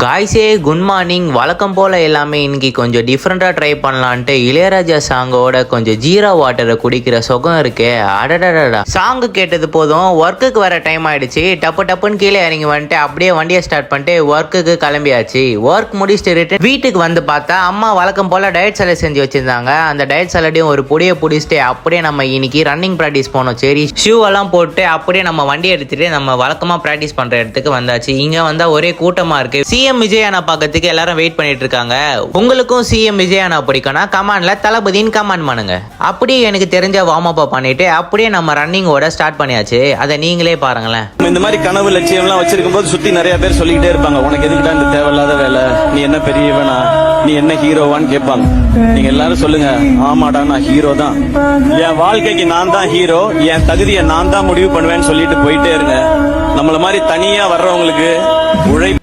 காய்ஸே good morning. வழக்கம் போல் எல்லாமே இன்னைக்கு கொஞ்சம் டிஃப்ரெண்ட்டாக ட்ரை பண்ணலான்ட்டு இளையராஜா சாங்கோட கொஞ்சம் ஜீரா வாட்டரை குடிக்கிற சுகம் இருக்கே அடடடா. சாங்கு கேட்டது போதும் ஒர்க்குக்கு வர டைம் ஆயிடுச்சு. டப்புன்னு கீழே இறங்கி வந்துட்டு அப்படியே வண்டியை ஸ்டார்ட் பண்ணிட்டு ஒர்க்குக்கு கிளம்பியாச்சு. ஒர்க் முடிச்சுட்டு ரிட்டன் வீட்டுக்கு வந்து பார்த்தா அம்மா வழக்கம் போல் டயட் சாலட் செஞ்சு வச்சிருந்தாங்க. அந்த டயட் சாலடையும் ஒரு பொடியை பிடிச்சிட்டு அப்படியே நம்ம இன்னைக்கு ரன்னிங் ப்ராக்டிஸ் போனோம். சரி ஷூ எல்லாம் போட்டு அப்படியே நம்ம வண்டி எடுத்துட்டு நம்ம வழக்கமாக ப்ராக்டிஸ் பண்ணுற இடத்துக்கு வந்தாச்சு. இங்கே வந்தால் ஒரே கூட்டமாக இருக்கு. சிஎம் விஜய் அண்ணா பார்க்கறதுக்கு எல்லாரும் வெயிட் பண்ணிட்டு இருக்காங்க. உங்களுக்கும் சிஎம் விஜய் அண்ணா பிடிக்கும்னா கமெண்ட்ல தளபதின்னு கமெண்ட் பண்ணுங்க. அப்படியே எனக்கு தெரிஞ்ச வார்ம் அப் பண்ணிட்டு அப்படியே நம்ம ரன்னிங்கோட ஸ்டார்ட் பண்ணியாச்சு. அதை நீங்களே பாருங்களேன். இந்த மாதிரி கனவு லட்சியம்லாம் வச்சிருக்கும் போது சுத்தி நிறைய பேர் சொல்லிக்கிட்டே இருப்பாங்க, உனக்கு எதுக்குடா இந்த தேவையில்லாத வேலை, நீ என்ன பெரியவனா, நீ என்ன ஹீரோவான்னு கேட்பாங்க. நீங்க எல்லாரும் சொல்லுங்க, ஆமாடா நான் ஹீரோ தான், என் வாழ்க்கைக்கு நான் தான் ஹீரோ, என் தகுதியை நான் தான் முடிவு பண்ணுவேன்னு சொல்லிட்டு போயிட்டே இருங்க. நம்மள மாதிரி தனியா வர்றவங்களுக்கு உழைப்பு